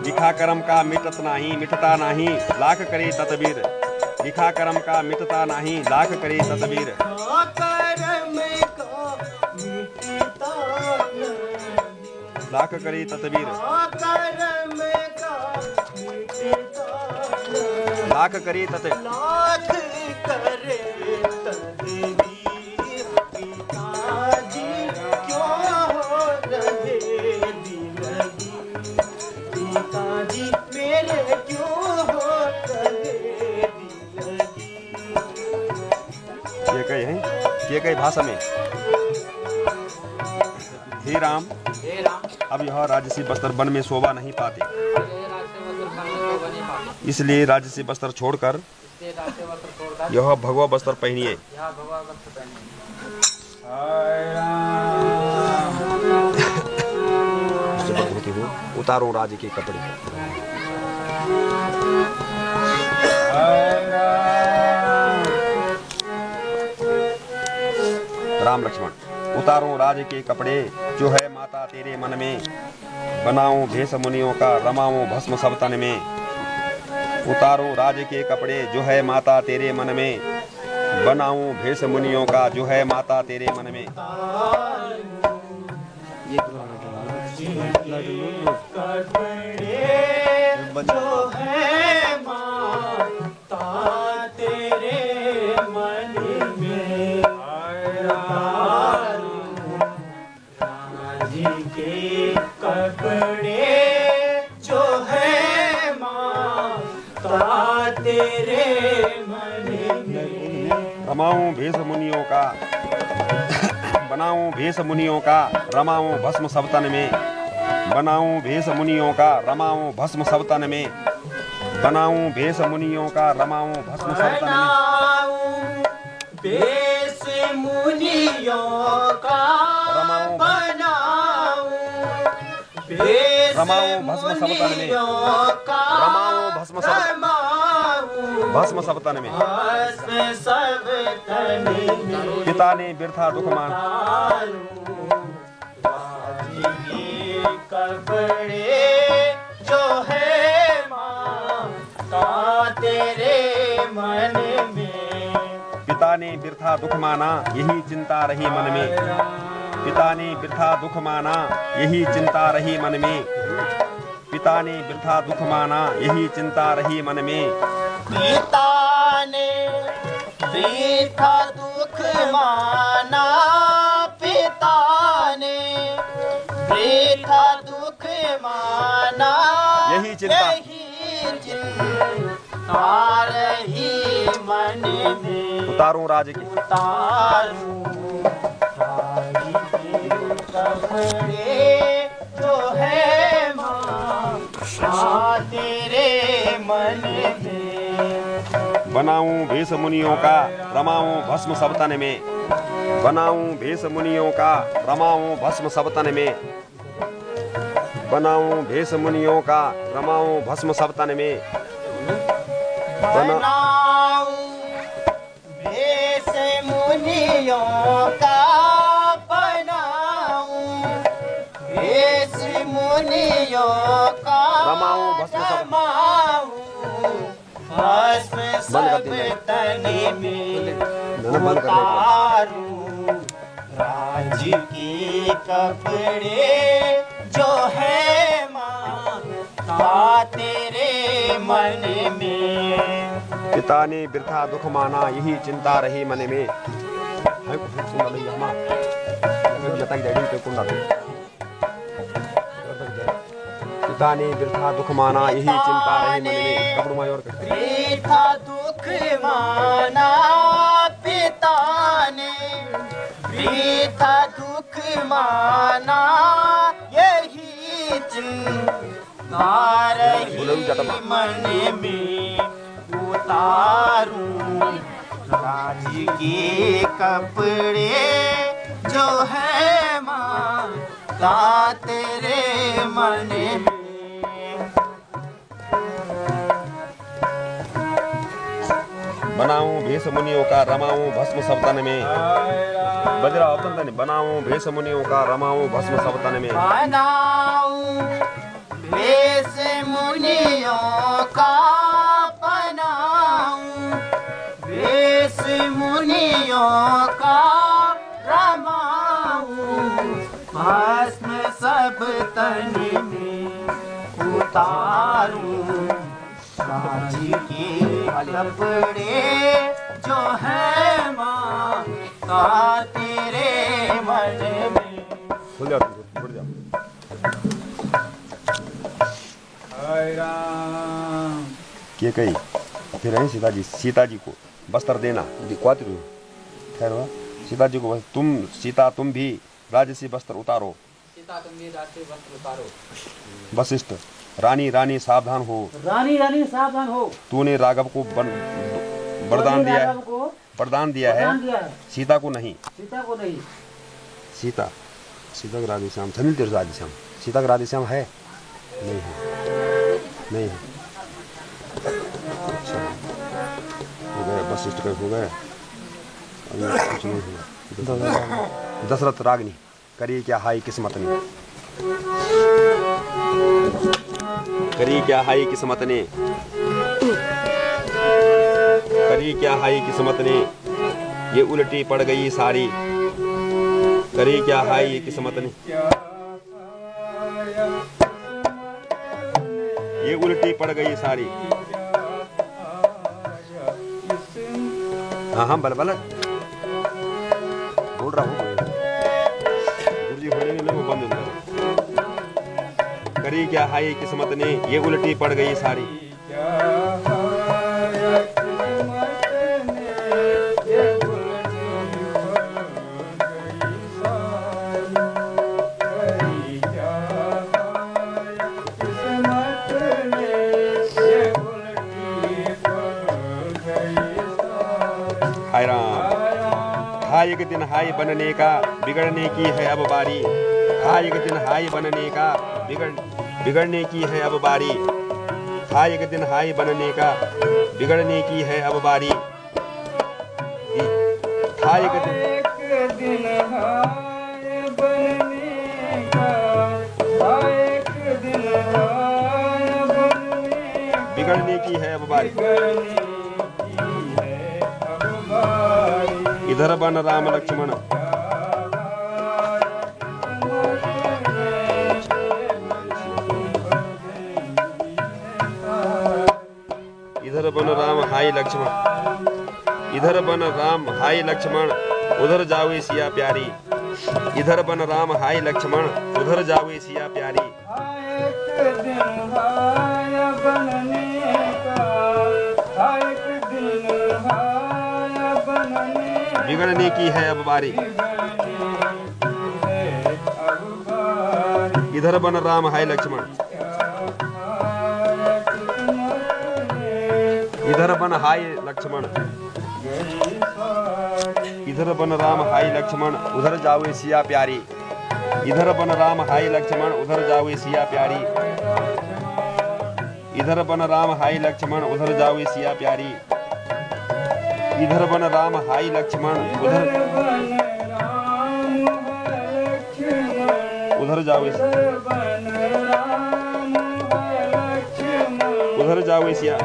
लिखा करम का मिटत नाही, मिटता नाही, लाख करे तदबीर। लिखा करम का मिटता नहीं, लाख करे तदबीर। लाख करे तदबीर, लाख करे तदबीर। पिताजी क्यों हो रहे दिलगी, पिताजी मेरे क्यों हो रहे दिलगी। ये कई भाषा में हे राम, अब यह राजसी वस्त्र वन में शोभा नहीं पाते, इसलिए राजसी वस्त्र छोड़कर यह भगवा वस्त्र पहनिए। उतारो राज के कपड़े। राम लक्ष्मण, उतारो राज के कपड़े, जो है माता तेरे मन में, बनाऊं भेष मुनियों का, रमाऊं भस्म सब तन में। उतारो राज के कपड़े, जो है माता तेरे मन में, बनाऊं भेष मुनियों का, जो है माता तेरे मन में। जो है माता तेरे मन में, राजी के कपड़े, जो है माता तेरे मन में। रमाऊं भेष मुनियों का, बनाऊं भेष मुनियों का, रमाऊं भस्म सब तन में। बनाऊं भेष मुनियों का, रमाऊं भस्म सब तन में। बनाऊं भेष मुनियों का, रमाऊं भस्म सब तन में। भेष मुनियों का, रमाऊं भस्म सब तन में। रमाऊं भस्म सब, भस्म सब तन में। पिता ने बिरथा दुख मान, कपड़े, जो है माता तेरे मन में। पिता ने बिरथा दुख माना, यही चिंता रही मन में। पिता ने बिरथा दुख माना, यही चिंता रही मन में। पिता ने बिरथा दुख माना, यही चिंता रही मन में। पिता ने बिरथा दुख माना, पिता ने बिरथा दुख माना, यही चिंता रही मन में। उतारूं राज की, उतारूं राज के कपड़े, जो है माता तेरे मन में। बनाऊं भेष मुनियों का, रमाऊं भस्म सब तन में। बनाऊं भेष मुनियों का, रमाऊं भस्म सब तन में। बनाऊं भेष मुनियों का, रमाऊं भस्म सब तन में। बनाऊं भेष मुनियों का, बनाऊं भेष मुनियों का, रमाऊं भस्म सब, भस्म सब तन में। उतारूं राज के कपड़े, जो है माता तेरे मन में। पिता ने बिरथा दुख माना, यही चिंता रही मन में। पिता ने बिरथा दुख माना, यही चिंता रही मन में। कपड़ों में और बिरथा दुख माना, पिता ने बिरथा दुख माना, यही चिंता रही मन में। उतारूं राज के कपड़े, जो है माता तेरे मन में। बनाऊं भेष मुनियों का रमाऊं भस्म सब तन में। बजरा अवतन तन बनाऊं भेष मुनियों का रमाऊं भस्म सब तन में। बनाऊं भेष मुनियों का बनाऊं भेष मुनियों का रमाऊं भस्म सब तन में उतारूं राज के कपड़े जो है माता तेरे मन में। खुल जाओ खुल जाओ। क्या कही फिर है सीता जी को वस्त्र देना ठहरो। सीता जी को सीता तुम भी राजसी वस्त्र उतारो। सीता तुम भी राजसी वस्त्र उतारो। वशिष्ठ रानी रानी सावधान हो। रानी रानी सावधान हो। तूने राघव को वरदान दिया है सीता को नहीं। सीता को नहीं। सीता का राधेश्याम धनिल तेरे राधेश्याम। सीता का राधेश्याम है नहीं है नहीं है। अच्छा हो गए वशिष्ठ के हो गए अभी कुछ नहीं हुआ। दशरथ रागनी करिए क्या हाई किस्मत ने। करी क्या हाई किस्मत ने। करी क्या हाई किस्मत ने ये उल्टी पड़ गई सारी। करी क्या हाई किस्मत ने ये उल्टी पड़ गई सारी। हाँ बल बल बोल रहा हूँ गुरुजी होने नहीं वो बंद हो। करी क्या हाई किस्मत ने ये उल्टी पड़ गई सारी। हाय राम हाय एक दिन हाय बनने का बिगड़ने की है अब बारी। हाय एक दिन हाय बनने का बिगड़ने की है अब बारी। हाय एक दिन हाय बनने का बिगड़ने की है अब बारी। हाय एक दिन हाय बनने का बिगड़ने की है अब बारी। इधर बन राम लक्ष्मण इधर बन राम हाय लक्ष्मण। इधर बन राम हाय लक्ष्मण उधर जावे सिया प्यारी। इधर बन राम हाय लक्ष्मण उधर जावे सिया प्यारी। बिगड़ने की है अब बारी। इधर बन राम हाय लक्ष्मण। इधर बन हाय लक्ष्मण। इधर बन राम हाय लक्ष्मण उधर जावे सिया प्यारी। इधर बन राम हाय लक्ष्मण उधर जावे सिया प्यारी। इधर बन राम हाय लक्ष्मण उधर जावे सिया प्यारी। इधर बन राम हाय लक्ष्मण उधर जावे सिया।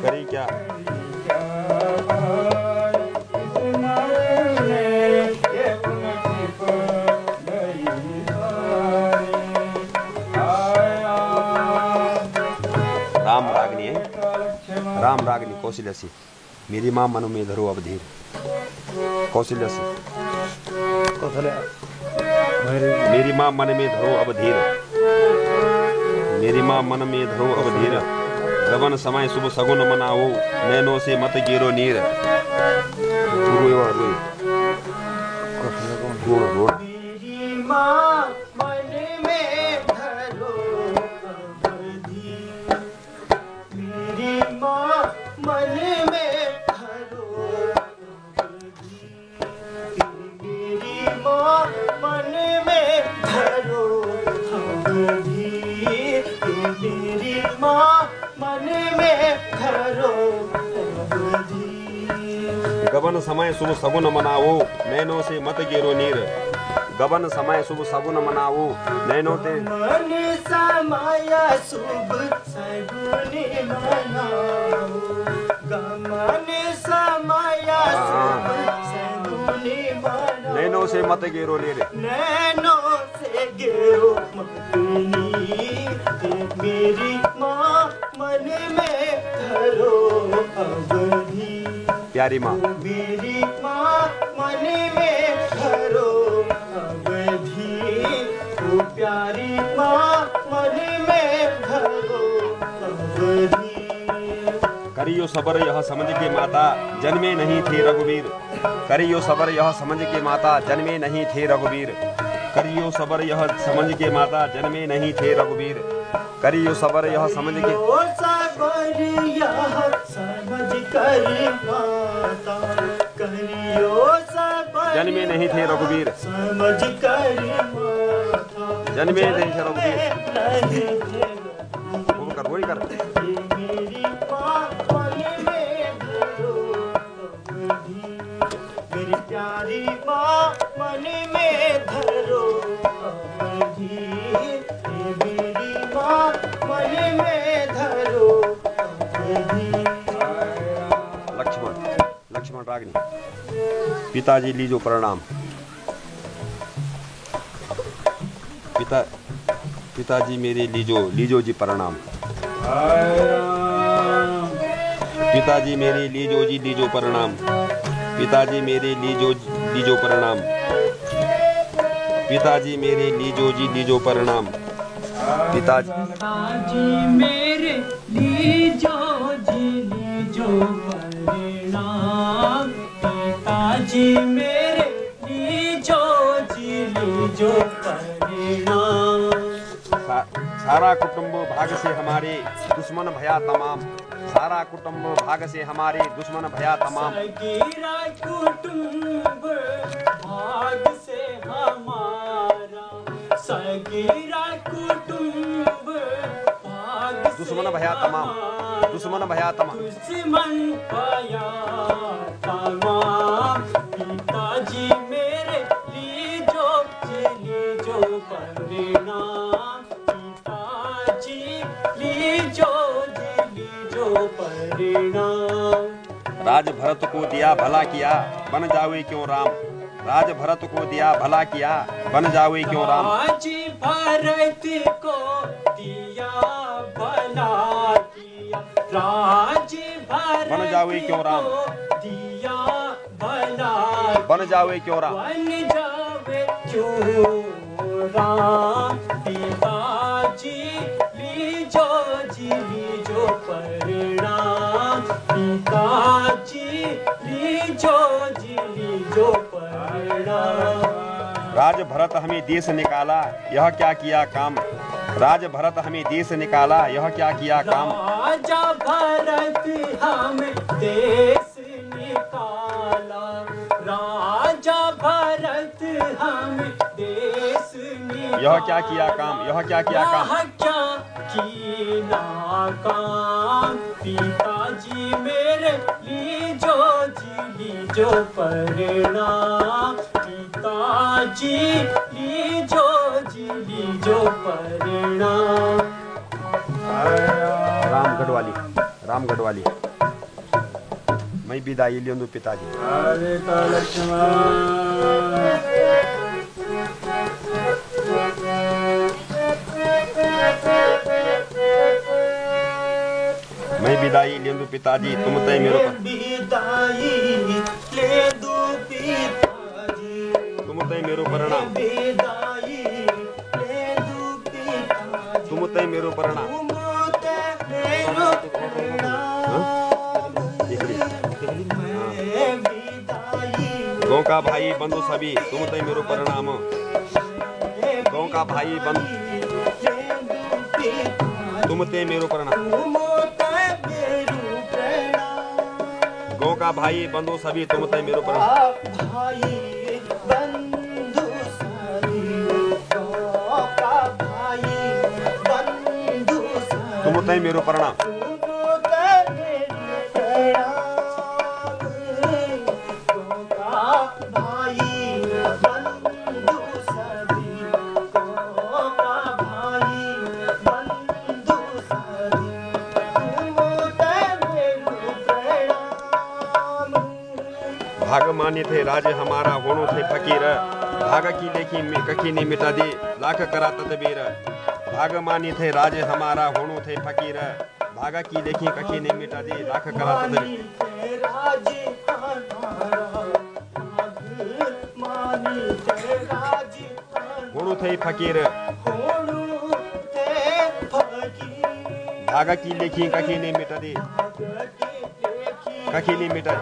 करी क्या राम रागनी है। राम रागनी कौशल्या सी मेरी माँ मन में धरो अब धीर। कौशल्या सी मेरी माँ मन में धरो अब धीर। मेरी माँ मन में धरो अब धीर। रवन समय शुभ सगुन मनाओ नैनों से मत गिरो नीर। मेरी माँ मन में धरो अब धीर। मेरी माँ मन में धरो अब धीर। मेरी माँ मन में धरो अब धीर। मेरी माँ मन गबन समय शुभ सगुन मनाओ, नैनों से मत गिरो नीर। गबन समय शुभ सगुन मनाओ, नैनों से मन समय शुभ सगुन मनाओ, गमन समय शुभ सगुन मनाओ, नैनों से मत गिरो नीर। नैनों से गिरो मत नीर, मेरी माँ मन में धरो अवधि। प्यारी माँ, मेरी माँ मन में धरो अवधि, ओ प्यारी माँ मन में धरो अवधि। करियो सबर यह समझ के माता, जन्मे नहीं थे रघुवीर। करियो सबर यह समझ के माता, जन्मे नहीं थे रघुवीर। करियो सबर यह समझ के माता, जन्मे नहीं थे रघुवीर। करियो सबर यह समझ के ओ सबर यह समझ कर माता, करियो सबर जन्मे नहीं थे रघुवीर। समझ कर माता, जन्मे नहीं थे रघुवीर। नहीं थे वो कर, वही कर। मेरी माँ मन में धरो अवधि, मेरी प्यारी माँ मन में धरो अवधि, मेरी माँ मन में धरो अवधि। लक्ष्मण, लक्ष्मण रागनी। पिताजी लीजो प्रणाम। पिताजी मेरे लीजो जी प्रणाम। पिताजी मेरे लीजो प्रणाम। पिताजी मेरे लीजो प्रणाम। पिताजी मेरे लीजो प्रणाम। पिताजी मेरे लीजो प्रणाम। पिताजी मेरे लीजो प्रणाम। सारा कुटुंब भाग से हमारे दुश्मन भया तमाम। सारा कुटुंब भाग से हमारे दुश्मन भया तमाम। सगीरा कुटुंब भाग से हमारा, सगीरा कुटुंब भाग से दुश्मन भया तमाम। दुश्मन भया तमाम। दुश्मन भया तमाम। पिताजी मेरे लीजो परिणाम। पिताजी लीजो परिणाम। राज भरत को दिया भला किया, बन जावे क्यों राम। राज भरत को दिया भला किया, बन जावे क्यों राम। राज भरत को दिया भला किया, राज भरत बन जावे क्यों राम। को दिया भला, बन जावे क्यों राम। बन जावे क्यों राम। पिताजी लीजो परिणाम। पिताजी लीजो परिणाम। राज भरत हमें देश निकाला, यह क्या किया काम। राज भरत हमें देश निकाला, यह क्या किया काम। राजा भरत हमें देश निकाला, राजा भरत हमें देश निकाला। यह क्या किया काम, यह क्या किया काम। यह क्या किया काम। पिताजी मेरे लीजो परिणाम। पिताजी लीजो परिणाम। राम गढ़वाली। मैं विदाई लियो पिताजी। हरे लक्ष्मण। मैं विदाई ले दूं पिताजी, तुम तय मेरो विदाई ले दूं पिताजी, तुम तय मेरो प्रणाम। विदाई ले दूं पिताजी, तुम तय मेरो प्रणाम। तुम तय मेरो प्रणाम। मैं विदाई गाँव का भाई बंधु सभी, तुम तय मेरो प्रणाम। गाँव का भाई बंधु तुम तय मेरो प्रणाम। गाँव का भाई बंधु सभी, तुम तय मेरो प्रणाम। भाई बंधु सभी, गाँव का भाई बंधु सभी, तुम तय मेरो प्रणाम। भाग मानी थे राज हमारा होनो थे फकीर भाग की लेखी कखी ने मिटा दे लाख करा तदबीर भाग मानी थे राज हमारा होनो थे फकीर भागा की लेखी कखी ने मिटा दे लाख करा तदबीर राज होनो थे फकीर भागा की लेखी कखी ने मिटा दे कखी ने मिटा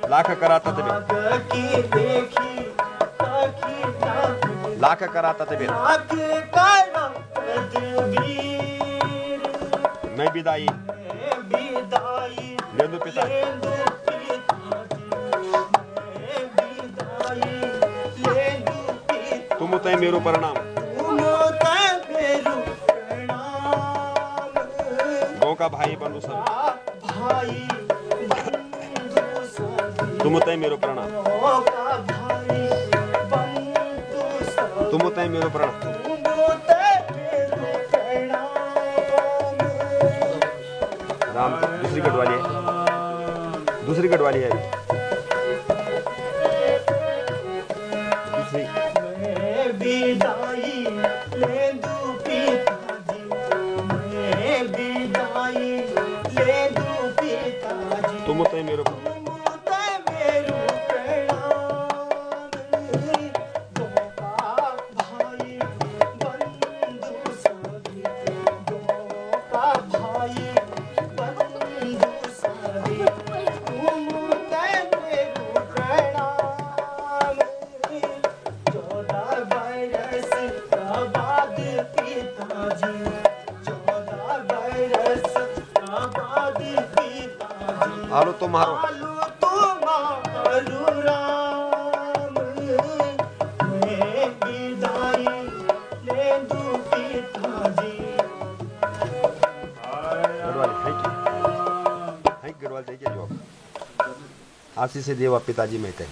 लाख करा तदबीर लाख करा तदबीर मैं विदाई लेंदु पिता तुम तय मेरो प्रणाम गौ का भाई बंधु सब तुम तय मेरो प्रणाम तुम तय मेरो प्रणाम राम दूसरी गढ़वाली है दूसरी गढ़वाली है दूसरी विदाई लेंदु पिताजी मैं विदाई लेंदु पिताजी तुम तय मेरो आलो तुम्हारो राम मैं विदाई लेंदु पिताजी गढ़वाली है गढ़वाली है क्या जवाब आशीष से देवा पिताजी में थे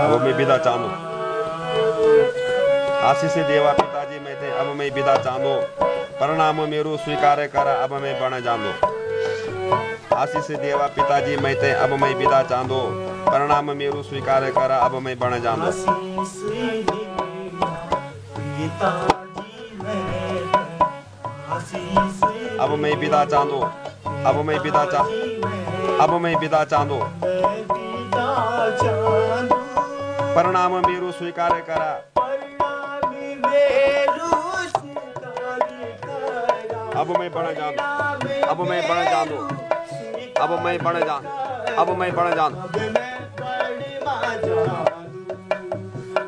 वो मैं विदा चाहूं आशीष से देवा पिताजी में थे अब मैं विदा चाहूं परिणाम मेरो स्वीकार कर अब मैं बन जानो आशीष से देवा पिताजी में थे अब मैं विदा चाहूं परिणाम मेरो स्वीकार कर अब मैं बन जानो अब मैं विदा चाहूं अब मैं विदा अब मैं विदा चाहूं परिणाम मेरो स्वीकार करा अब मैं बन जाऊं अब मैं बन जाऊं अब मैं बन जाऊं अब मैं बन जाऊं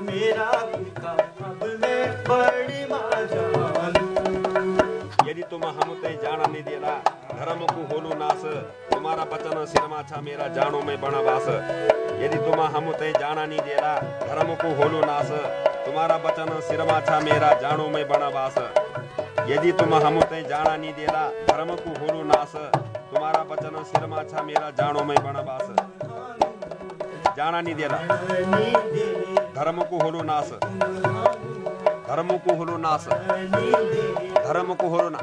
मेरा पिता अब मैं बड़ी मां यदि तुम हम ते जाना नहीं देला धर्म को होलो नास तुम्हारा बचन सिरमा छा मेरा जानो में बनवास यदि तुम हम ते जाना नहीं देला धर्म को होलो नास तुम्हारा बचन सिरमा छा मेरा जानो में बनवास यदि तुम हम ते जाना नहीं देला धर्म को होलो नास तुम्हारा बचन सिरमा छा मेरा जानो में बनवास जाना नहीं देला धर्म को होलो नास धर्म को होलो नास धर्म को होलो ना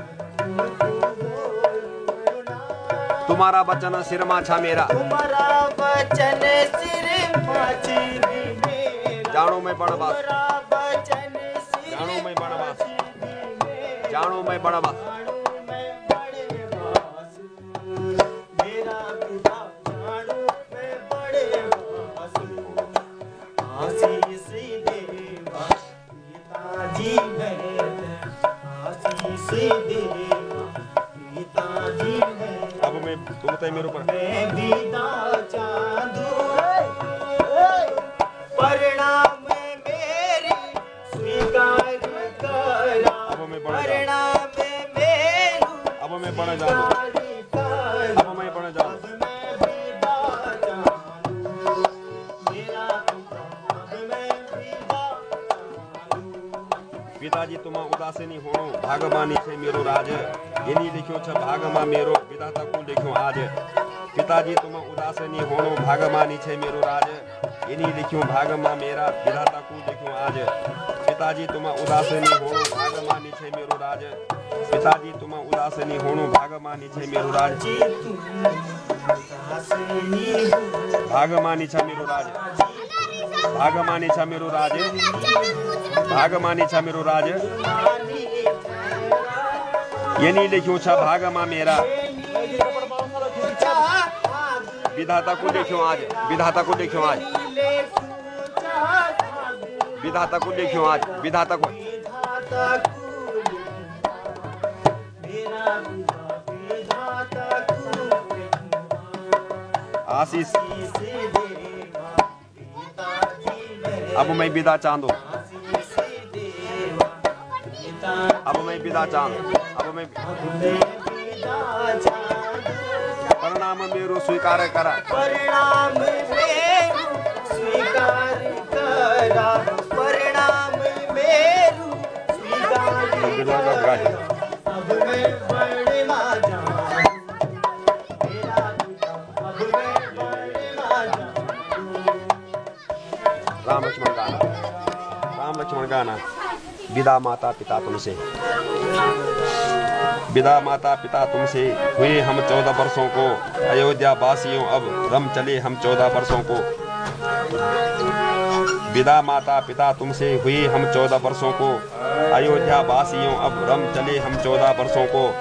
तुम्हारा वचन सिरमा छा मेरा तुम्हारा वचन सिरमा मेरा जानो मैं बनवास जानो मैं बनवास जानो मैं बनवास मेरा पिता जानो मैं बड़े आशीष देवा पिताजी आशीष देवा पिताजी अब मैं तुम तय मेरे ऊपर मैं विदा चाहूं परिणाम मेरी स्वीकार करा अब मैं बन परिणाम मेरू अब मैं बन जाऊं अब मैं बन जाऊं पिताजी तुम उदासीनी होनो भागमानी छे मेरो राज यनी लिख्यो छ भागमा मेरो विधाता को लिख्यो आज पिताजी तुम उदासीनी होनो भागमानी छे मेरो राज यनी लिख्यो भागमा मेरा विधाता को लिख्यो आज पिताजी तुम उदासनी होणु भागमानी छे मेरो राज पिताजी तुम उदासनी होणु भागमानी छे मेरो राज भागमानी छ मेरो राज भागमानी छ मेरो राज भागमानी छ मेरो राज यनी लेख्यो छ भागमा मेरा विधाता को लेख्यो आज विधाता को लेख्यो आज विधाता को लेख्यो आज विधाता को आशीष अब मैं विदा चांदो अब मैं विदा चांद अब मैं परिणाम मेरो स्वीकार करा परिणाम मेरो स्वीकार करा परिणाम मेरो स्वीकार करा अब मैं बढ़ना जाऊं मेरा अब मैं बढ़ना जाऊं राम लक्ष्मण गाना विदा माता पिता तुमसे विदा माता पिता तुमसे हुए हम 14 वर्षों को अयोध्या वासियों अब रम चले हम 14 वर्षों को विदा माता पिता तुमसे हुए हम 14 वर्षों को अयोध्या वासियों अब रम चले हम 14 वर्षों को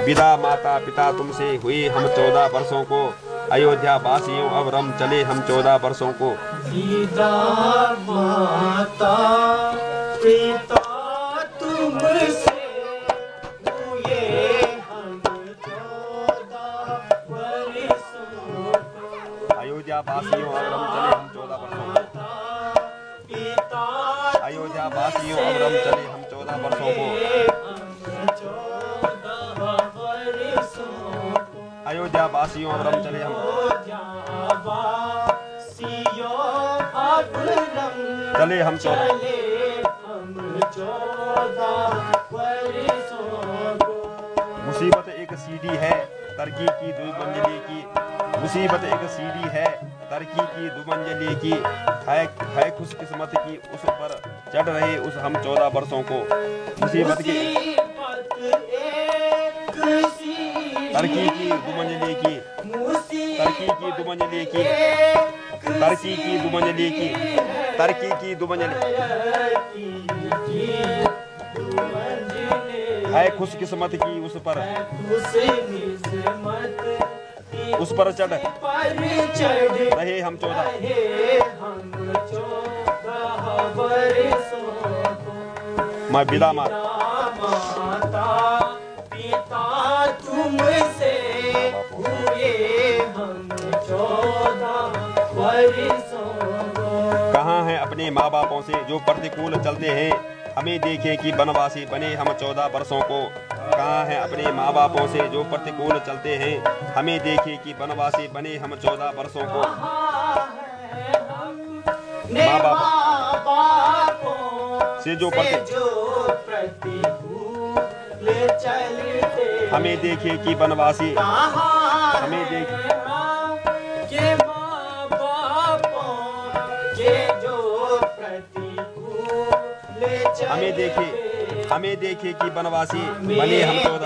विदा माता पिता तुमसे हुए हम 14 वर्षों को अयोध्या वासियों अब रम चले हम 14 वर्षों को विदा माता पिता तुमसे अयोध्या वासियों अब रम चले हम 14 वर्षों को अयोध्या वासियों अब रम चले हम 14 वर्षों को अयोध्या वासियों अब रम चले हम चले हम 14 मुसीबत एक सीढ़ी है तरक्की की दो मंजिली की मुसीबत एक सीढ़ी है तरक्की की दुमंजली की है खुशकिस्मत की उस पर चढ़ रहे उस हम 14 वर्षों को मुसीबत की तरक्की की दुमंजली की तरक्की की दुमंजली की तरक्की की दुमंजली की तरक्की की दुमंजली है खुशकिस्मत की उस पर चढ़ रहे हम 14 मैं विदा माता पिता तुमसे हुए हम 14 वर्षों कहाँ हैं अपने माँ बापों से जो प्रतिकूल चलते हैं हमें देखें कि बनवासी बने हम 14 वर्षों को कहाँ हैं अपने माँ बापों से जो प्रतिकूल चलते हैं हमें देखें कि बनवासी बने हम 14 वर्षों को माँ बापों से जो प्रतिकूल चलते हमें देखें कि बनवासी हमें देखें हमें देखे कि बनवासी बने हम 14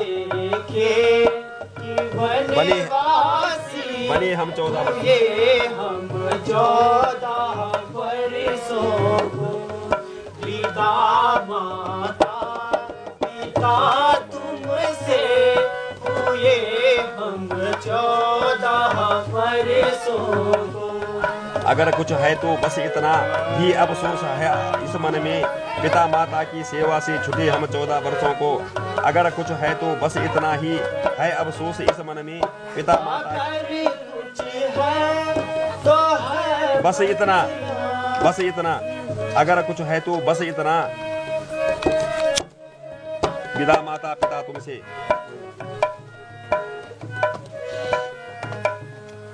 बने हम 14 वर्षों को विदा माता पिता तुमसे हुए हम 14 वर्षों को अगर कुछ है तो बस इतना ही अफसोस है इस मन में पिता माता की सेवा से छुटे हम 14 वर्षों को अगर कुछ है तो बस इतना ही है अफसोस इस मन में पिता माता बस इतना अगर कुछ है तो बस इतना विदा माता पिता तुमसे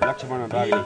लक्ष्मण रागनी